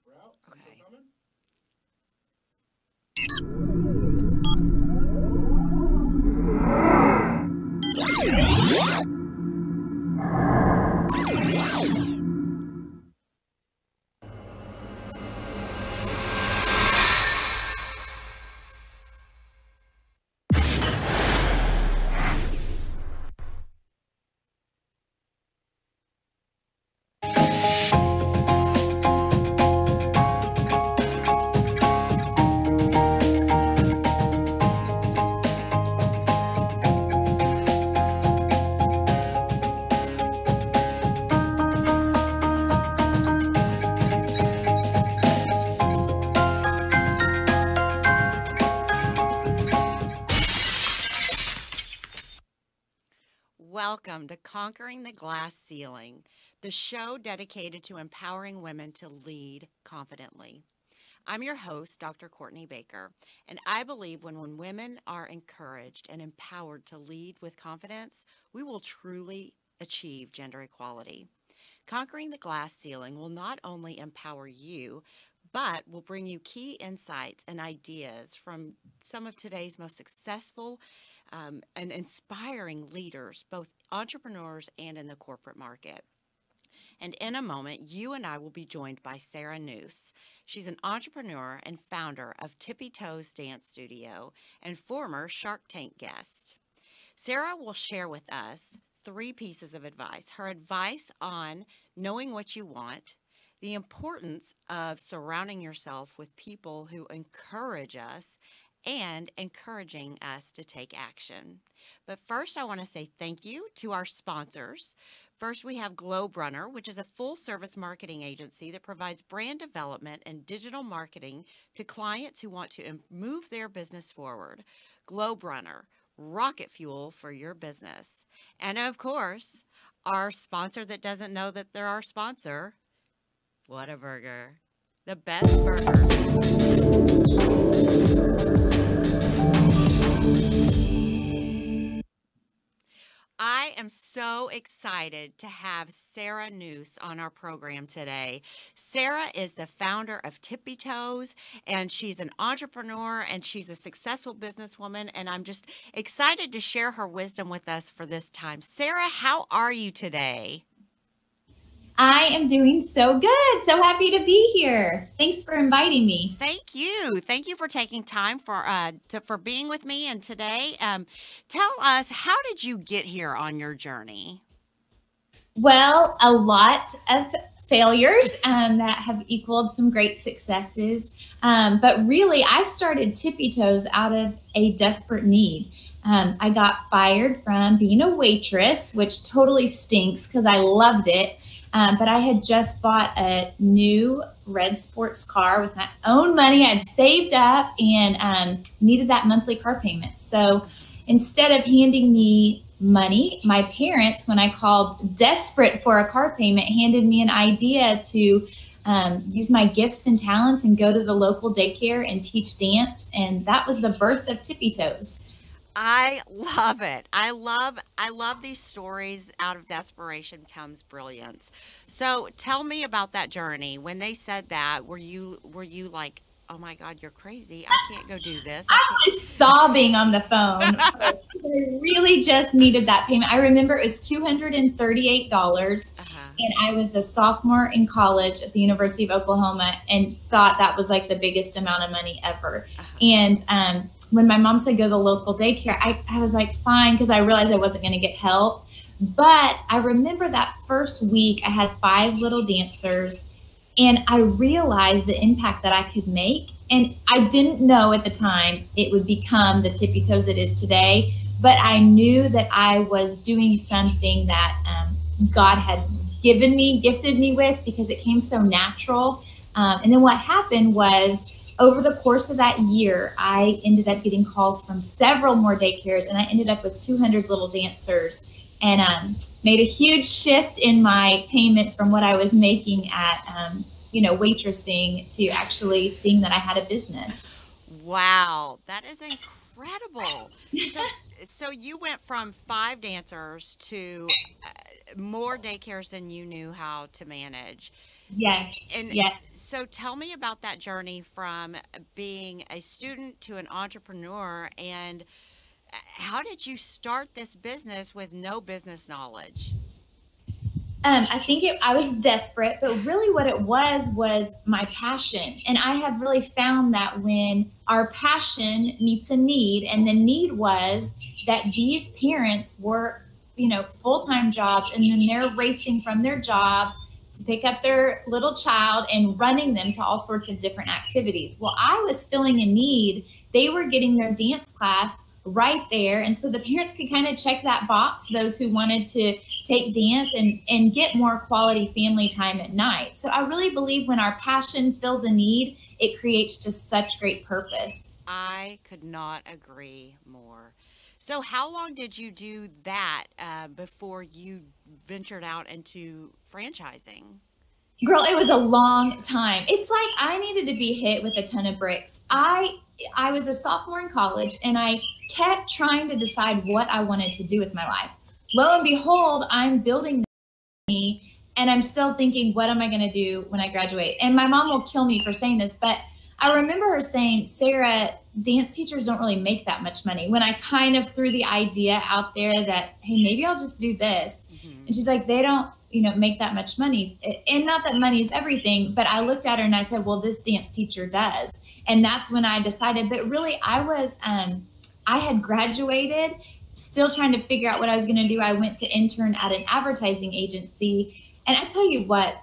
we're out. Okay. You still coming? Welcome to Conquering the Glass Ceiling, the show dedicated to empowering women to lead confidently. I'm your host, Dr. Cortney Baker, and I believe when women are encouraged and empowered to lead with confidence, we will truly achieve gender equality. Conquering the Glass Ceiling will not only empower you, but will bring you key insights and ideas from some of today's most successful and inspiring leaders, both entrepreneurs and in the corporate market. And in a moment, you and I will be joined by Sarah Nuse. She's an entrepreneur and founder of Tippi Toes Dance Studio and former SharkTank guest. Sarah will share with us 3 pieces of advice. Her advice on knowing what you want, the importance of surrounding yourself with people who encourage us, and encouraging us to take action. But first, I want to say thank you to our sponsors. First, we have Globerunner, which is a full-service marketing agency that provides brand development and digital marketing to clients who want to move their business forward. Globerunner, rocket fuel for your business. And of course, our sponsor that doesn't know that they're our sponsor, Whataburger, the best burger. I am so excited to have Sarah Nuse on our program today. Sarah is the founder of Tippi Toes, and she's an entrepreneur, and she's a successful businesswoman, and I'm just excited to share her wisdom with us for this time. Sarah, how are you today? I am doing so good. So happy to be here. Thanks for inviting me. Thank you. Thank you for taking time for being with me. And today, tell us, how did you get here on your journey? Well, a lot of failures that have equaled some great successes. But really, I started Tippi Toes out of a desperate need. I got fired from being a waitress, which totally stinks because I loved it. But I had just bought a new red sports car with my own money. I'd saved up and needed that monthly car payment. So instead of handing me money, my parents, when I called desperate for a car payment, handed me an idea to use my gifts and talents and go to the local daycare and teach dance. And that was the birth of Tippi Toes. I love it. I love these stories. Out of desperation comes brilliance. So tell me about that journey. When they said that, were you like, oh my God, you're crazy. I can't go do this. I was sobbing on the phone. I really just needed that payment. I remember it was $238. And I was a sophomore in college at the University of Oklahoma and thought that was like the biggest amount of money ever. And when my mom said go to the local daycare, I was like, fine, because I realized I wasn't going to get help. But I remember that first week I had 5 little dancers, and I realized the impact that I could make. And I didn't know at the time it would become the Tippi Toes it is today, but I knew that I was doing something that God had gifted me with, because it came so natural. And then what happened was, over the course of that year, I ended up getting calls from several more daycares, and I ended up with 200 little dancers, and made a huge shift in my payments from what I was making at, waitressing to actually seeing that I had a business. Wow, that is incredible. So you went from 5 dancers to more daycares than you knew how to manage. Yes. And Yes. so tell me about that journey from being a student to an entrepreneur, and how did you start this business with no business knowledge? I think I was desperate, but really what it was my passion. And I have really found that when our passion meets a need, and the need was that these parents work, full-time jobs, and then they're racing from their job to pick up their little child and running them to all sorts of different activities. Well, I was filling a need. They were getting their dance class right there. And so the parents could kind of check that box, those who wanted to take dance and get more quality family time at night. So I really believe when our passion fills a need, it creates just such great purpose. I could not agree more. So, how long did you do that before you ventured out into franchising? Girl, it was a long time. It's like I needed to be hit with a ton of bricks. I was a sophomore in college, and I kept trying to decide what I wanted to do with my life. Lo and behold, I'm building me, and I'm still thinking, what am I going to do when I graduate? And my mom will kill me for saying this, but I remember her saying, Sarah, dance teachers don't really make that much money, when I kind of threw the idea out there that, hey, maybe I'll just do this. And she's like, they don't, make that much money. And not that money is everything, but I looked at her and I said, well, this dance teacher does. And that's when I decided. But really, I had graduated, still trying to figure out what I was going to do. I went to intern at an advertising agency. And I tell you what,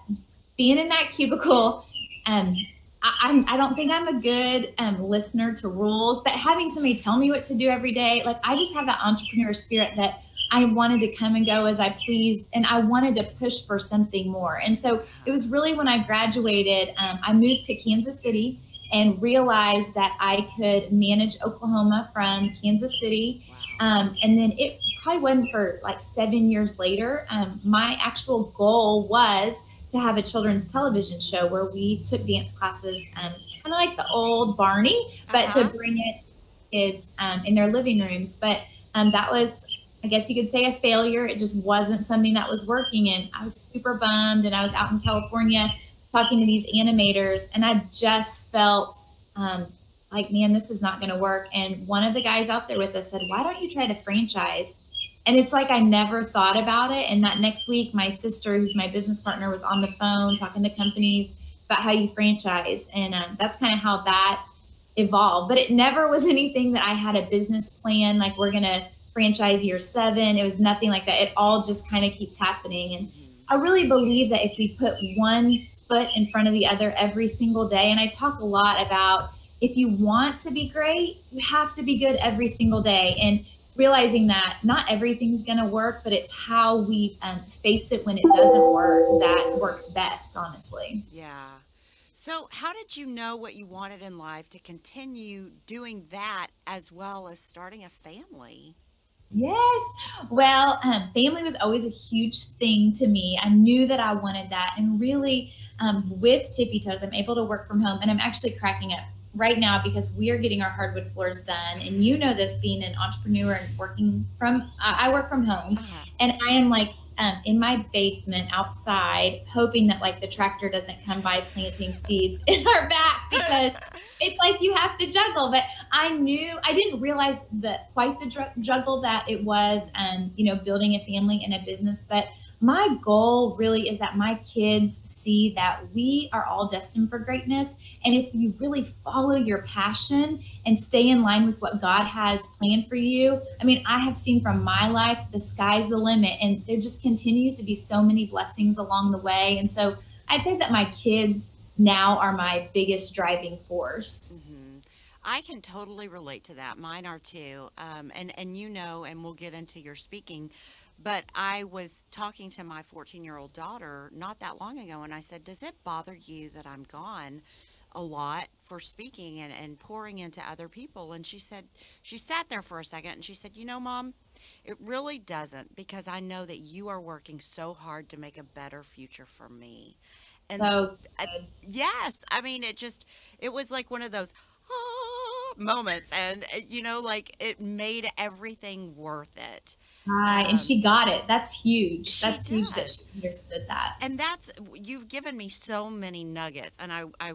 being in that cubicle, I don't think I'm a good listener to rules, but having somebody tell me what to do every day, like I just have that entrepreneur spirit that I wanted to come and go as I pleased, and I wanted to push for something more. And so it was really when I graduated, I moved to Kansas City and realized that I could manage Oklahoma from Kansas City. And then it probably wasn't for like 7 years later. My actual goal was to have a children's television show where we took dance classes, kind of like the old Barney, but to bring it kids in their living rooms. But that was, I guess you could say, a failure. It just wasn't something that was working. And I was super bummed. And I was out in California talking to these animators, and I just felt like, man, this is not going to work. And one of the guys out there with us said, why don't you try to franchise? And it's like I never thought about it. And that next week, my sister, who's my business partner, was on the phone talking to companies about how you franchise. And that's kind of how that evolved. But it never was anything that I had a business plan, like we're going to franchise year 7. It was nothing like that. It all just kind of keeps happening. And I really believe that if we put one foot in front of the other every single day, and I talk a lot about, if you want to be great, you have to be good every single day. And realizing that not everything's going to work, but it's how we face it when it doesn't work that works best, honestly. Yeah. So how did you know what you wanted in life to continue doing that as well as starting a family? Yes. Well, family was always a huge thing to me. I knew that I wanted that. And really, with Tippi Toes, I'm able to work from home, and I'm actually cracking up right now because we are getting our hardwood floors done. And you know this, being an entrepreneur and working from, I work from home, and I am like in my basement outside, hoping that like the tractor doesn't come by planting seeds in our back, because it's like you have to juggle. But I didn't realize quite the juggle that it was, building a family and a business. But my goal really is that my kids see that we are all destined for greatness. And if you really follow your passion and stay in line with what God has planned for you, I mean, I have seen from my life, the sky's the limit, and there just continues to be so many blessings along the way. And so I'd say that my kids now are my biggest driving force. I can totally relate to that. Mine are too. And and we'll get into your speaking, but I was talking to my 14-year-old daughter not that long ago, and I said, does it bother you that I'm gone a lot for speaking and pouring into other people? And she sat there for a second, and she said, Mom, it really doesn't, because I know that you are working so hard to make a better future for me. And So yes, I mean, it was like one of those, moments. And, like it made everything worth it. Right. And she got it. That's huge. She That's huge that did. she understood that. And you've given me so many nuggets. And I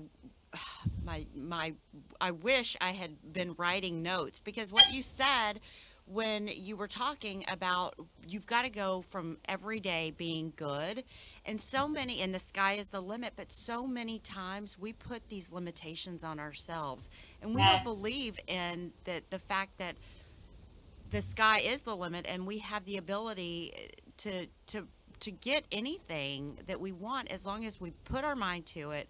wish I had been writing notes, because what you said when you were talking about, you've got to go from every day being good, and the sky is the limit, but so many times we put these limitations on ourselves, and we don't believe in the fact that the sky is the limit, and we have the ability to get anything that we want, as long as we put our mind to it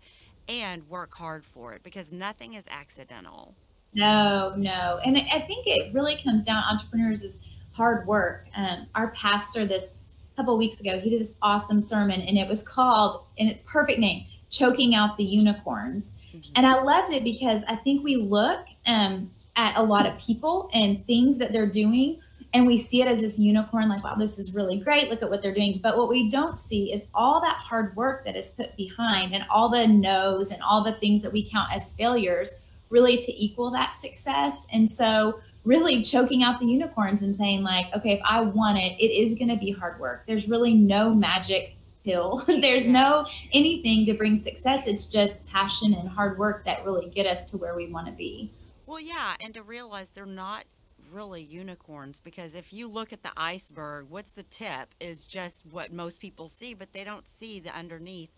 and work hard for it, because nothing is accidental. No, no. And I think it really comes down, entrepreneurs is hard work. Our pastor this couple of weeks ago, he did this awesome sermon, and it was called, and it's perfect name, Choking Out the Unicorns. Mm-hmm. And I loved it because I think we look at a lot of people and things that they're doing, and we see it as this unicorn, like, wow, this is really great. Look at what they're doing. But what we don't see is all that hard work that is put behind, and all the no's and all the things that we count as failures, really to equal that success. And so really choking out the unicorns and saying, like, okay, if I want it, it is going to be hard work. There's really no magic pill. There's no anything to bring success. It's just passion and hard work that really get us to where we want to be. Well, yeah. And to realize they're not really unicorns, because if you look at the iceberg, what's the tip is just what most people see, but they don't see the underneath.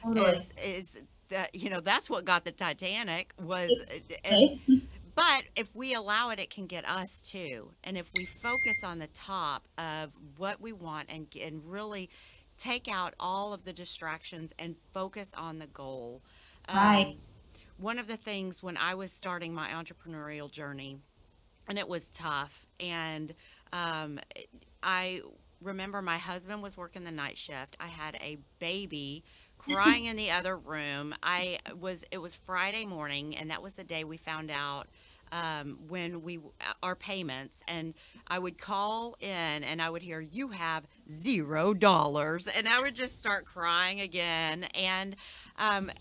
Totally. Is that, that's what got the Titanic was. But if we allow it, it can get us too. And if we focus on the top of what we want, and really take out all of the distractions and focus on the goal. Right. One of the things when I was starting my entrepreneurial journey, and it was tough, and I remember my husband was working the night shift. I had a baby crying in the other room. It was Friday morning, and that was the day we found out our payments, and I would call in and I would hear, you have $0, and I would just start crying again. And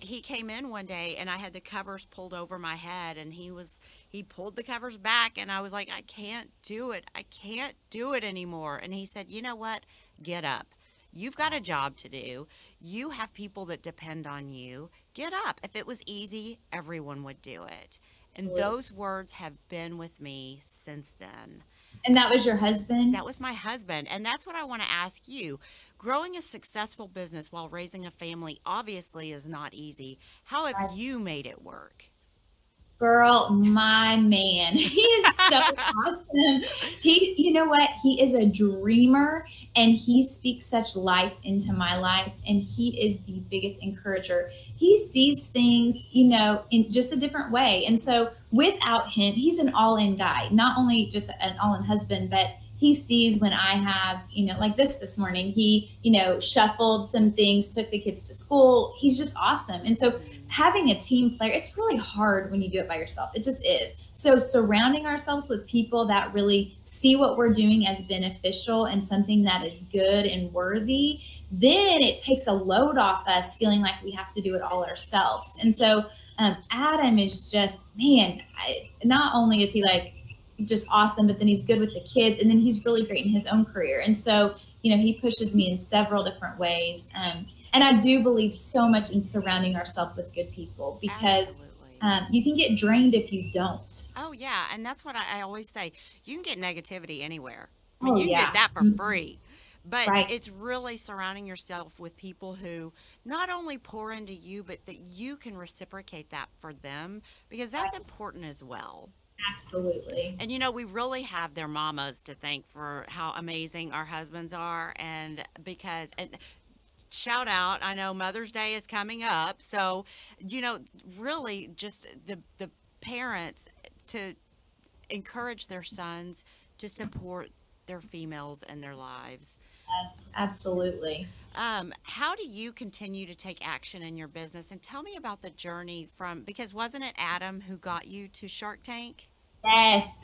he came in one day, and I had the covers pulled over my head, and he pulled the covers back, and I was like, I can't do it anymore. And he said, you know what, get up. You've got a job to do. You have people that depend on you. Get up. If it was easy, everyone would do it. And those words have been with me since then. And that was your husband? That was my husband. And that's what I want to ask you. Growing a successful business while raising a family obviously is not easy. How have you made it work? Girl, my man, he is so awesome. You know what? He is a dreamer, and he speaks such life into my life, and he is the biggest encourager. He sees things, in just a different way. And so without him, he's an all-in guy, not only just an all-in husband, but he sees when I have, like this morning, he, shuffled some things, took the kids to school. He's just awesome. And so having a team player, it's really hard when you do it by yourself. It just is. So surrounding ourselves with people that really see what we're doing as beneficial and something that is good and worthy, then it takes a load off us feeling like we have to do it all ourselves. And so Adam is just, man, not only is he like just awesome, but then he's good with the kids, and then he's really great in his own career. And so, he pushes me in several different ways. And I do believe so much in surrounding ourselves with good people, because you can get drained if you don't. Oh, yeah. And that's what I always say. You can get negativity anywhere. I mean, you can get that for free. But it's really surrounding yourself with people who not only pour into you, but that you can reciprocate that for them, because that's important as well. Absolutely. And we really have their mamas to thank for how amazing our husbands are. And shout out, I know Mother's Day is coming up. So, really just the parents to encourage their sons to support their females in their lives. Yes, absolutely. How do you continue to take action in your business? And tell me about the journey because wasn't it Adam who got you to Shark Tank? Yes.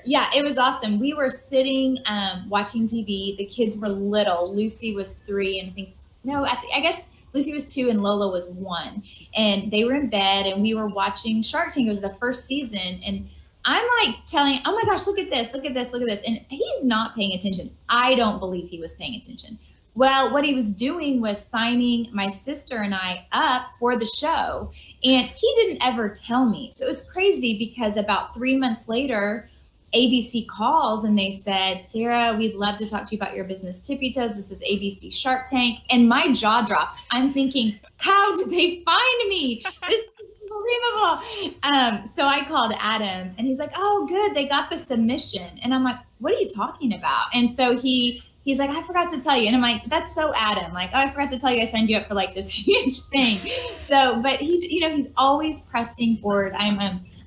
Yeah. It was awesome. We were sitting, watching TV. The kids were little. Lucy was 3, and I guess Lucy was 2 and Lola was 1. And they were in bed and we were watching Shark Tank. It was the first season. And I'm like telling, oh my gosh, look at this, look at this, look at this. And he's not paying attention. I don't believe he was paying attention. Well, what he was doing was signing my sister and I up for the show. And he didn't ever tell me. So it was crazy because about 3 months later, ABC calls and they said, Sarah, we'd love to talk to you about your business, Tippi Toes. This is ABC Shark Tank. And my jaw dropped. I'm thinking, how did they find me? This is unbelievable. So I called Adam and he's like, oh, good. They got the submission. And I'm like, what are you talking about? And so he's like, I forgot to tell you. And I'm like, that's so Adam. Like, oh, I forgot to tell you I signed you up for like this huge thing. So, but he's always pressing forward.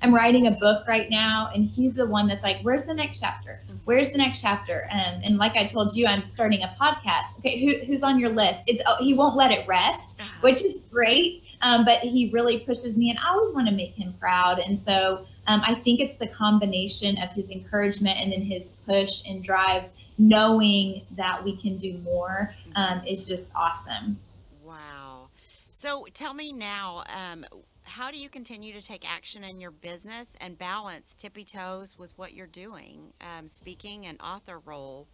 I'm writing a book right now, and he's the one that's like, where's the next chapter? Where's the next chapter? And like I told you, I'm starting a podcast. Okay, who's on your list? He won't let it rest, which is great. But he really pushes me, and I always want to make him proud. And so I think it's the combination of his encouragement and then his push and drive, knowing that we can do more, is just awesome. Wow. So tell me now, how do you continue to take action in your business and balance Tippi Toes with what you're doing, speaking and author role?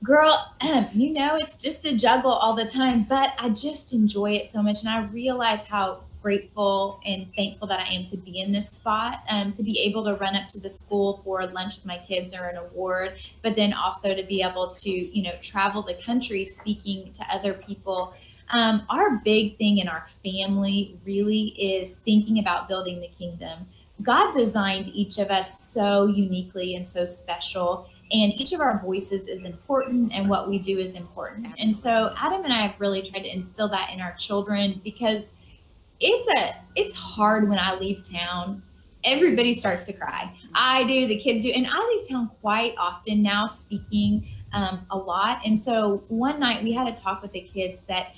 Girl, it's just a juggle all the time, but I just enjoy it so much. And I realize how grateful and thankful that I am to be in this spot, to be able to run up to the school for lunch with my kids or an award, but then also to be able to, travel the country speaking to other people. Our big thing in our family really is thinking about building the kingdom. God designed each of us so uniquely and so special, and each of our voices is important and what we do is important. Absolutely. And so Adam and I have really tried to instill that in our children, because it's hard when I leave town. Everybody starts to cry. I do, the kids do, and I leave town quite often now, speaking a lot. And so one night we had a talk with the kids that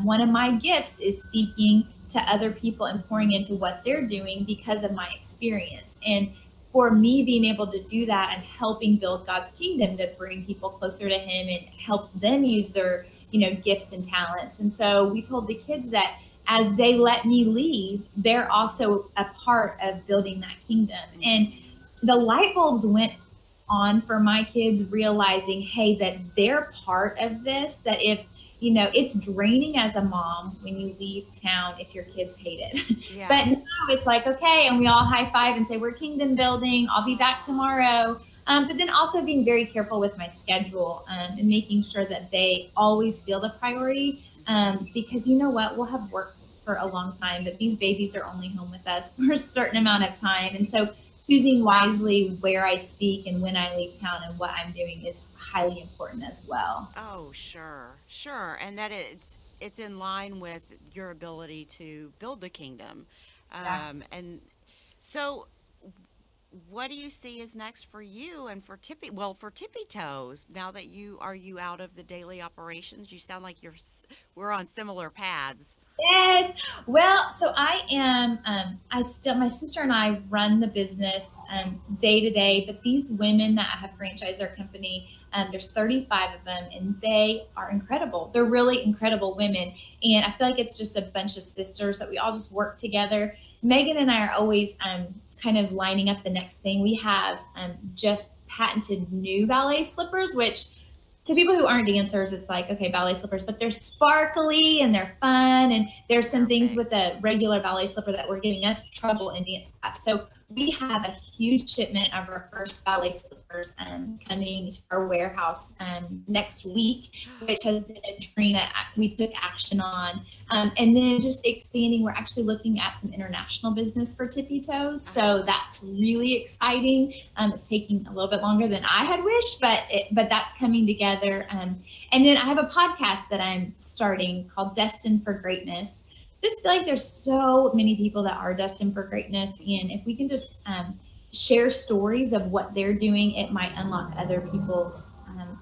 one of my gifts is speaking to other people and pouring into what they're doing because of my experience. And for me, being able to do that and helping build God's kingdom to bring people closer to him and help them use their, gifts and talents. And so we told the kids that as they let me leave, they're also a part of building that kingdom. And the light bulbs went on for my kids, realizing, hey, that they're part of this, that if, it's draining as a mom when you leave town if your kids hate it. Yeah. But now it's like, okay, and we all high five and say, we're kingdom building. I'll be back tomorrow. But then also being very careful with my schedule and making sure that they always feel the priority. Because you know what, we'll have work for a long time, but these babies are only home with us for a certain amount of time. And so choosing wisely where I speak and when I leave town and what I'm doing is highly important as well. Oh, sure. And that it's in line with your ability to build the kingdom. And so what do you see is next for you and for Tippi? Well, for Tippi Toes, now that you out of the daily operations, you sound like we're on similar paths. Yes. Well, so I am, my sister and I run the business day to day, but these women that have franchised our company, there's 35 of them, and they are incredible. They're really incredible women. And I feel like it's just a bunch of sisters that we all just work together. Megan and I are always kind of lining up the next thing. We have just patented new ballet slippers, which to people who aren't dancers, it's like, okay, ballet slippers, but they're sparkly and they're fun. And there's some things with the regular ballet slipper that were giving us trouble in dance class. So we have a huge shipment of our first ballet slippers coming to our warehouse next week, which has been a dream that we took action on. And then just expanding, we're actually looking at some international business for Tippi Toes. So that's really exciting. It's taking a little bit longer than I had wished, but that's coming together. And then I have a podcast that I'm starting called Destined for Greatness. Just feel like there's so many people that are destined for greatness, and if we can just share stories of what they're doing, it might unlock other people's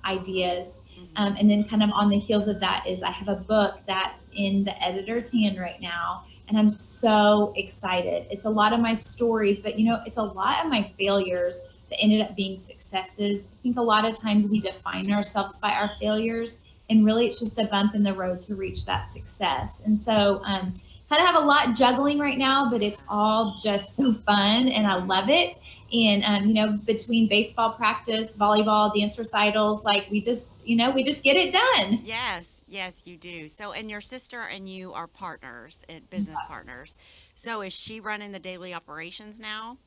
ideas. And then kind of on the heels of that is I have a book that's in the editor's hand right now, and I'm so excited. It's a lot of my stories, but it's a lot of my failures that ended up being successes. I think a lot of times we define ourselves by our failures, And really it's just a bump in the road to reach that success. And so kind of have a lot juggling right now, but it's all just so fun and I love it. And, you know, between baseball practice, volleyball, dance recitals, like we just get it done. Yes, yes, you do. So, and your sister and you are partners, business partners. So is she running the daily operations now?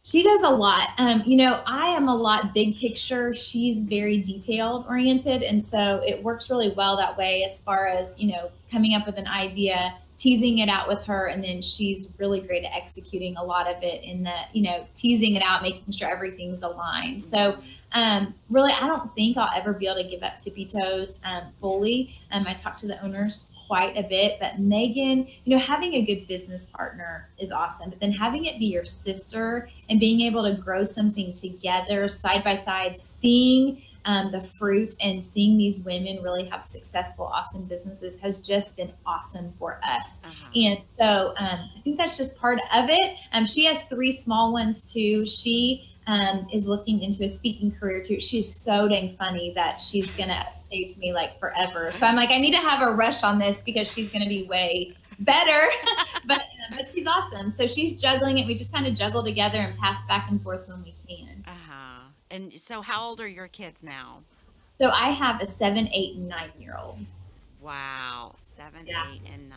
She does a lot. You know, I am a lot big picture. She's very detailed oriented. And so it works really well that way as far as, you know, coming up with an idea, teasing it out with her. And then she's really great at executing a lot of it in the, you know, teasing it out, making sure everything's aligned. So really, I don't think I'll ever be able to give up Tippi Toes fully. I talk to the owners quite a bit, but Megan, you know, having a good business partner is awesome, but then having it be your sister and being able to grow something together side by side, seeing the fruit and seeing these women really have successful, awesome businesses has just been awesome for us. And so I think that's just part of it. She has 3 small ones too. She is looking into a speaking career too. She's so dang funny that she's going to upstage me like forever. So I'm like, I need to have a rush on this because she's going to be way better, but she's awesome. So she's juggling it. We just kind of juggle together and pass back and forth when we can. And so how old are your kids now? So I have a 7, 8, and 9-year-old. Wow. 7, 8, and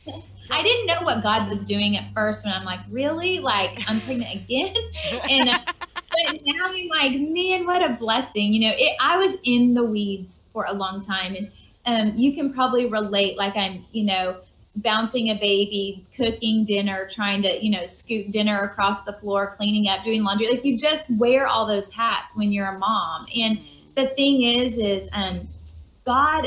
9. So, I didn't know what God was doing at first when I'm like, really? Like, I'm pregnant again? And but now I'm like, man, what a blessing. You know, I was in the weeds for a long time. And you can probably relate, like I'm, you know, bouncing a baby, cooking dinner, trying to, you know, scoot dinner across the floor, cleaning up, doing laundry. Like you just wear all those hats when you're a mom. And the thing is God,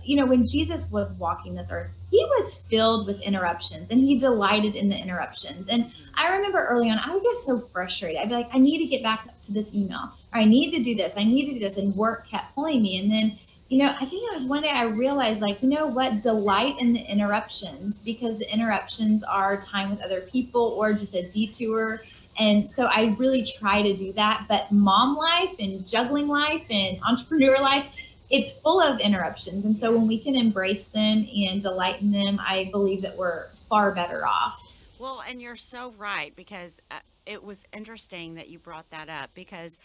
you know, when Jesus was walking this earth, he was filled with interruptions and he delighted in the interruptions. And I remember early on, I would get so frustrated. I'd be like, I need to get back up to this email, or I need to do this. I need to do this. And work kept pulling me. And then, you know, I think it was one day I realized, like, you know what, delight in the interruptions, because the interruptions are time with other people or just a detour. And so I really try to do that. But mom life and juggling life and entrepreneur life, it's full of interruptions. And so when we can embrace them and delight in them, I believe that we're far better off. Well, and you're so right, because it was interesting that you brought that up, because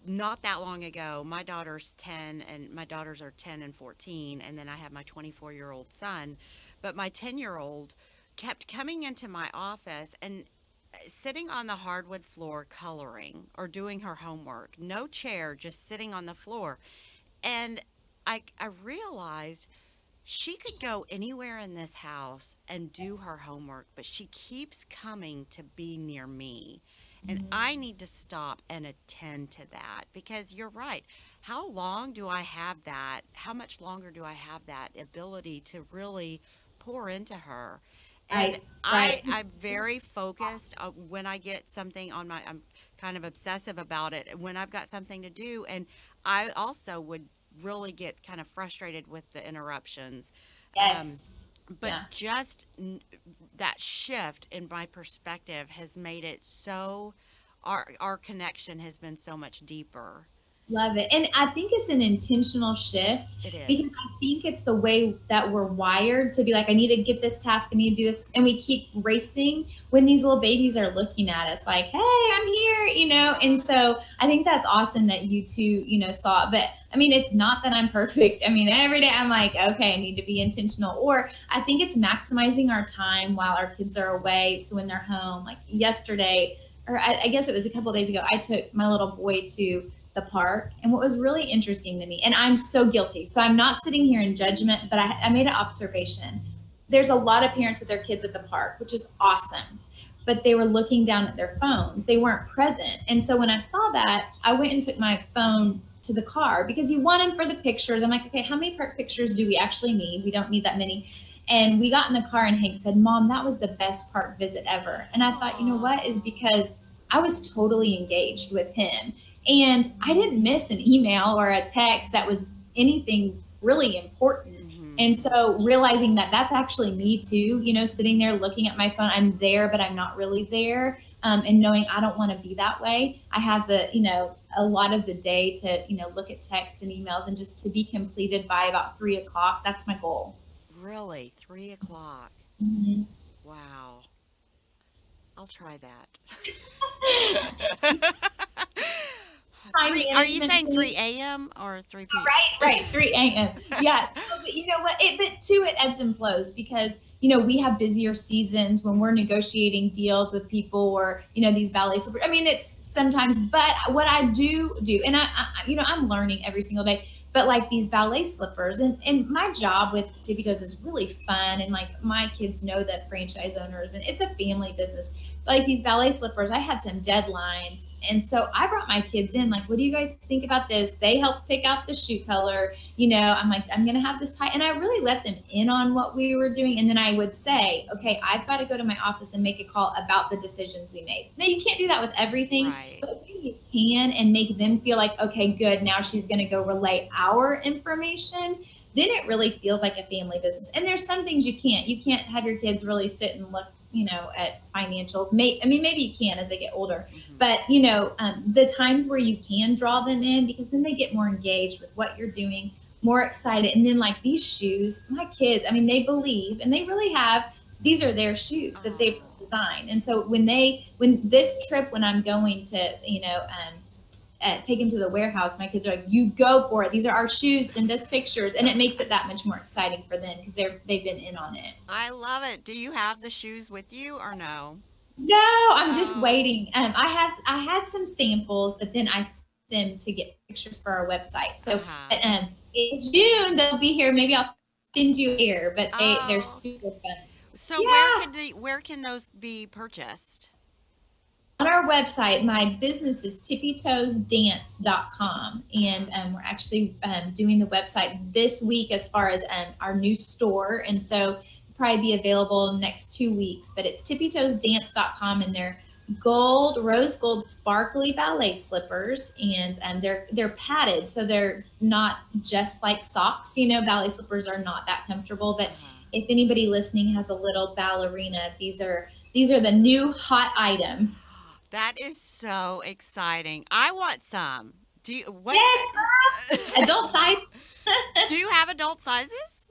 not that long ago, my daughter's 10 and my daughters are 10 and 14. And then I have my 24-year-old son, but my 10-year-old kept coming into my office and sitting on the hardwood floor, coloring or doing her homework, no chair, just sitting on the floor. And I realized she could go anywhere in this house and do her homework, but she keeps coming to be near me. And I need to stop and attend to that, because you're right. How long do I have that? How much longer do I have that ability to really pour into her? And I'm very focused when I get something on I'm kind of obsessive about it when I've got something to do. And I also would really get kind of frustrated with the interruptions. But just that shift in my perspective has made it so, our connection has been so much deeper. Love it. And I think it's an intentional shift. It is. Because I think it's the way that we're wired to be like, I need to get this task, I need to do this. And we keep racing when these little babies are looking at us like, hey, I'm here, you know? And so I think that's awesome that you two, you know, saw it. But I mean, it's not that I'm perfect. I mean, every day I'm like, okay, I need to be intentional. Or I think it's maximizing our time while our kids are away. So when they're home, like yesterday, or I guess it was a couple of days ago, I took my little boy to the park. And what was really interesting to me, and I'm so guilty, so I'm not sitting here in judgment, but I made an observation. There's a lot of parents with their kids at the park, which is awesome, but they were looking down at their phones. They weren't present. And so when I saw that, I went and took my phone to the car, because you want them for the pictures. I'm like, okay, how many park pictures do we actually need? We don't need that many. And we got in the car and Hank said, Mom, that was the best park visit ever. And I thought, you know what, is because I was totally engaged with him. And I didn't miss an email or a text that was anything really important. And so realizing that that's actually me too, you know, sitting there looking at my phone, I'm there, but I'm not really there. And knowing I don't want to be that way. I have a lot of the day to, look at texts and emails and just to be completed by about 3 o'clock. That's my goal. Really? 3 o'clock? Mm-hmm. Wow. I'll try that. Are you saying 3 a.m. or 3 p.m.? Right, 3 a.m. Yeah. But you know what? But too, it ebbs and flows because, we have busier seasons when we're negotiating deals with people or, these ballet slippers. I mean, it's sometimes, but what I do, and I'm learning every single day, but like these ballet slippers and my job with Tippi Toes is really fun. And like my kids know the franchise owners and it's a family business. But like these ballet slippers, I had some deadlines. And so I brought my kids in, like, what do you guys think about this? They helped pick out the shoe color. I'm like, I'm going to have this tie. And I really let them in on what we were doing. And then I would say, okay, I've got to go to my office and make a call about the decisions we made. Now, you can't do that with everything, right. But you can and make them feel like, okay, good. Now she's going to go relay our information. Then it really feels like a family business. And there's some things you can't have your kids really sit and look, at financials. Maybe you can as they get older, but the times where you can draw them in, because then they get more engaged with what you're doing, more excited. And then like these shoes, my kids, they believe, and they really have, these are their shoes that they've designed. And so when this trip, when I'm going to, take him to the warehouse, my kids are like, you go for it. These are our shoes. Send us pictures. And it makes it that much more exciting for them because they've been in on it. I love it. Do you have the shoes with you or no? No, I'm just waiting. I had some samples, but then I sent them to get pictures for our website. So in June, they'll be here. Maybe I'll send you here, but they're super fun. So where can those be purchased? On our website, my business is tippitoesdance.com, and we're actually doing the website this week as far as our new store, and so it'll probably be available next 2 weeks. But it's tippitoesdance.com, and they're rose gold, sparkly ballet slippers, and they're padded, so they're not just like socks. Ballet slippers are not that comfortable, but if anybody listening has a little ballerina, these are the new hot item. That is so exciting. I want some. Yes, adult size. Do you have adult sizes?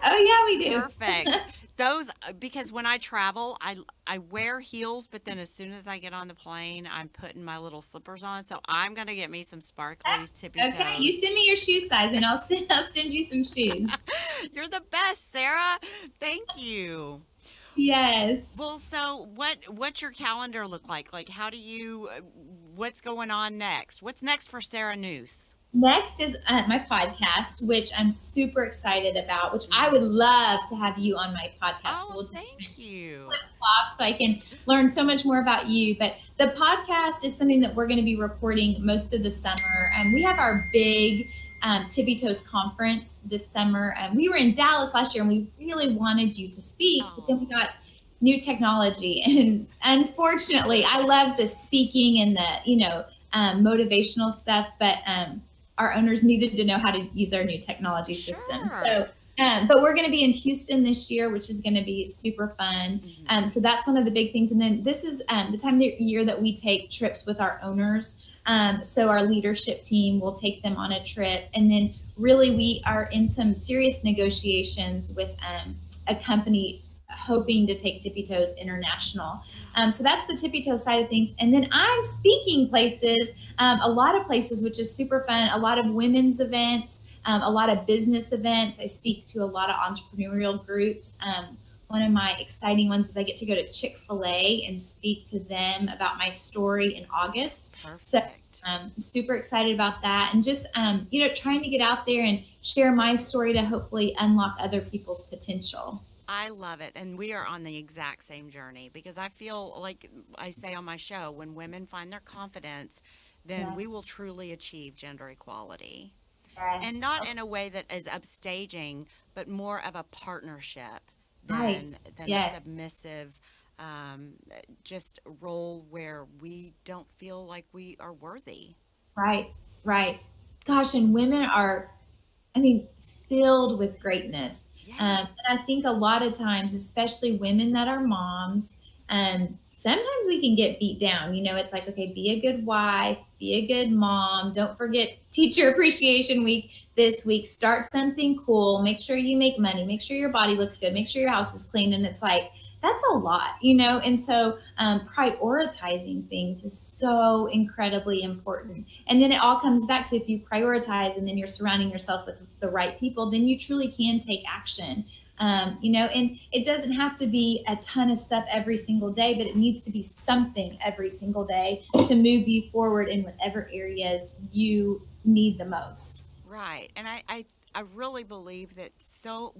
Oh yeah, we do. Perfect. Those, because when I travel, I wear heels, but then as soon as I get on the plane, I'm putting my little slippers on. So I'm gonna get me some sparklies, Tippi Toes. Okay, you send me your shoe size, and I'll send you some shoes. You're the best, Sarah. Thank you. Yes. Well, so what's your calendar look like? Like, what's going on next? What's next for Sarah Nuse? Next is my podcast, which I'm super excited about, which I would love to have you on my podcast. Oh, thank you. So I can learn so much more about you. But the podcast is something that we're going to be recording most of the summer. And we have our big Tippi Toes conference this summer. We were in Dallas last year, and we really wanted you to speak, but then we got new technology. And unfortunately, I love the speaking and the, motivational stuff, but our owners needed to know how to use our new technology system. So, but we're going to be in Houston this year, which is going to be super fun. So that's one of the big things. And then this is the time of the year that we take trips with our owners. So our leadership team will take them on a trip. And then really we are in some serious negotiations with a company hoping to take Tippi Toes international. So that's the Tippi Toes side of things. And then I'm speaking places, a lot of places, which is super fun, a lot of women's events, a lot of business events. I speak to a lot of entrepreneurial groups. One of my exciting ones is I get to go to Chick-fil-A and speak to them about my story in August. Perfect. So I'm super excited about that. And just, trying to get out there and share my story to hopefully unlock other people's potential. I love it. And we are on the exact same journey, because I feel like I say on my show, when women find their confidence, then we will truly achieve gender equality. Yes. And not in a way that is upstaging, but more of a partnership than a submissive just role where we don't feel like we are worthy. Right. Gosh, and women are, filled with greatness. Yes. And I think a lot of times, especially women that are moms, sometimes we can get beat down. You know, it's like, okay, be a good wife, be a good mom. Don't forget Teacher Appreciation Week this week. Start something cool. Make sure you make money. Make sure your body looks good. Make sure your house is clean. And it's like, that's a lot, you know? And so prioritizing things is so incredibly important. And then it all comes back to, if you prioritize and then you're surrounding yourself with the right people, then you truly can take action. You know, and it doesn't have to be a ton of stuff every single day, but it needs to be something every single day to move you forward in whatever areas you need the most. Right. And I really believe that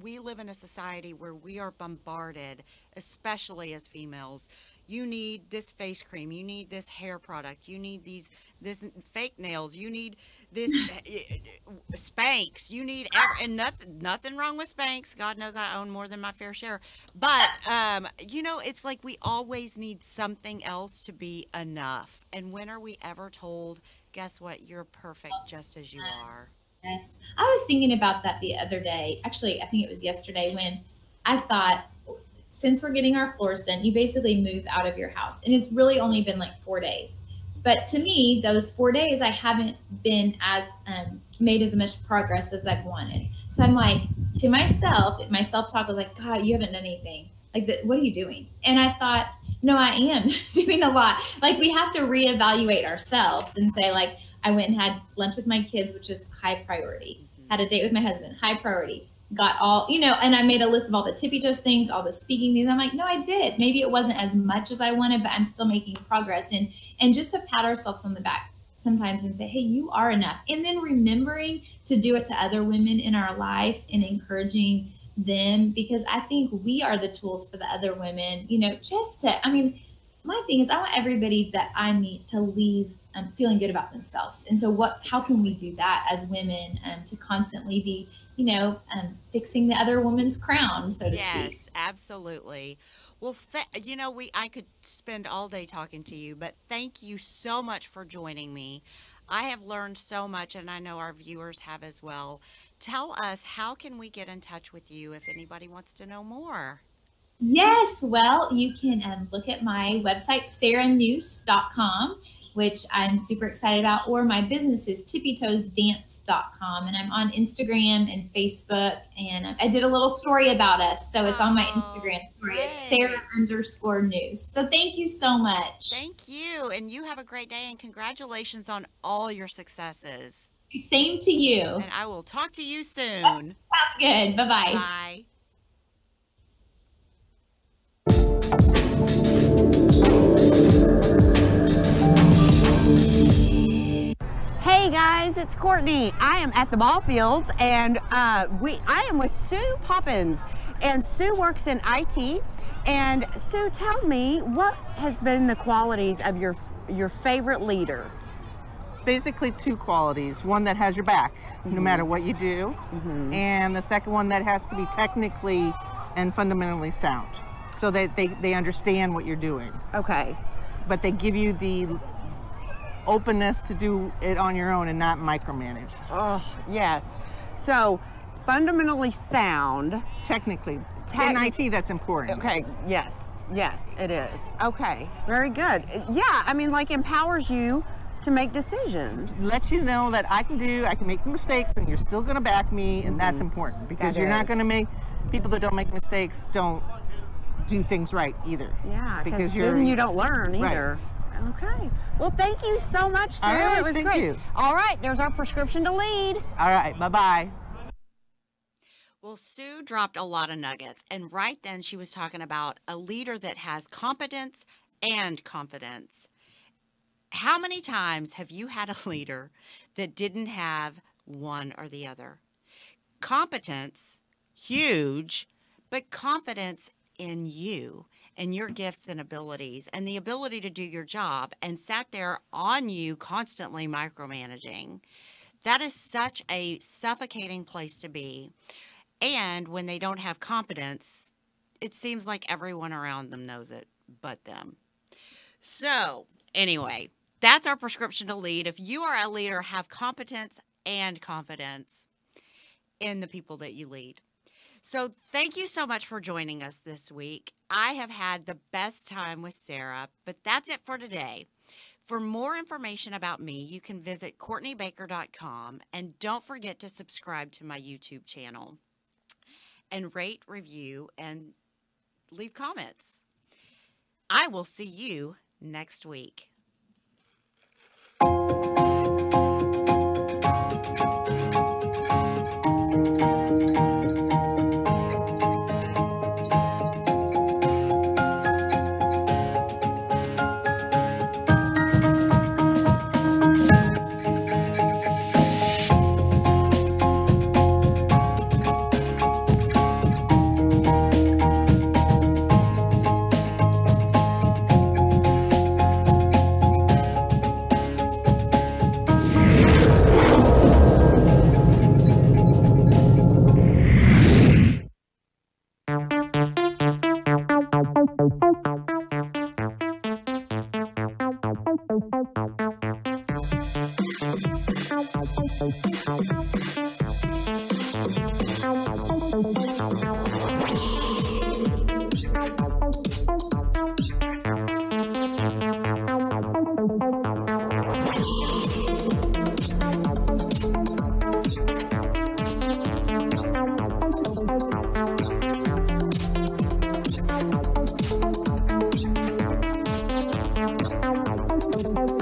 we live in a society where we are bombarded, especially as females. You need this face cream, you need this hair product, you need this fake nails, you need this Spanx, you need and nothing wrong with Spanx. God knows I own more than my fair share. But you know, it's like we always need something else to be enough. And when are we ever told, guess what, you're perfect just as you are? Yes. I was thinking about that the other day. Actually, I think it was yesterday, when I thought, since we're getting our floors done, you basically move out of your house. And it's really only been like 4 days. But to me, those 4 days, I haven't been as made as much progress as I've wanted. So I'm like, to myself, my self-talk was like, God, you haven't done anything. Like, what are you doing? And I thought, no, I am doing a lot. Like, we have to reevaluate ourselves and say, like, I went and had lunch with my kids, which is high priority. Had a date with my husband, high priority. Got all, you know, and I made a list of all the Tippi Toes things, all the speaking things. I'm like, no, I did. Maybe it wasn't as much as I wanted, but I'm still making progress. And just to pat ourselves on the back sometimes and say, hey, you are enough. And then remembering to do it to other women in our life and encouraging them, because I think we are the tools for the other women, you know, just to, I mean, my thing is, I want everybody that I meet to leave feeling good about themselves. And so how can we do that as women to constantly be, you know, fixing the other woman's crown, so to speak? Yes, absolutely. Well, you know, I could spend all day talking to you, but thank you so much for joining me. I have learned so much, and I know our viewers have as well. Tell us, how can we get in touch with you if anybody wants to know more? Yes, well, you can look at my website, sarahnuse.com, which I'm super excited about, or my business is tippitoesdance.com, and I'm on Instagram and Facebook, and I did a little story about us, so it's on my Instagram story. It's Sarah_Nuse. So thank you so much. Thank you, and you have a great day, and congratulations on all your successes. Same to you. And I will talk to you soon. Sounds good. Bye-bye. Bye. Hey guys, it's Courtney. I am at the ball fields, and I am with Sue Poppins, and Sue works in IT. And Sue, tell me, what has been the qualities of your favorite leader? Basically two qualities. One that has your back, no matter what you do, and the second one that has to be technically and fundamentally sound, so that they understand what you're doing. Okay. But they give you the openness to do it on your own and not micromanage. Oh, yes. So, fundamentally sound. Technically. In IT, that's important. Okay, yes, it is. Okay, very good. Yeah, I mean, like, empowers you to make decisions. Lets you know that I can make mistakes, and you're still going to back me, and that's important, because you're not going to make, people that don't make mistakes don't do things right either. Yeah, because then you don't learn either. Right. Okay. Well, thank you so much, Sue. Right, it was thank great. You. All right, there's our prescription to lead. All right, bye-bye. Well, Sue dropped a lot of nuggets, and right then she was talking about a leader that has competence and confidence. How many times have you had a leader that didn't have one or the other? Competence, huge, but confidence in you and your gifts and abilities and the ability to do your job, and sat there on you constantly micromanaging. That is such a suffocating place to be. And when they don't have competence, it seems like everyone around them knows it but them. So anyway, that's our prescription to lead. If you are a leader, have competence and confidence. in the people that you lead. So thank you so much for joining us this week. I have had the best time with Sarah, but that's it for today. For more information about me, you can visit CourtneyBaker.com, and don't forget to subscribe to my YouTube channel and rate, review, and leave comments. I will see you next week. Thank you.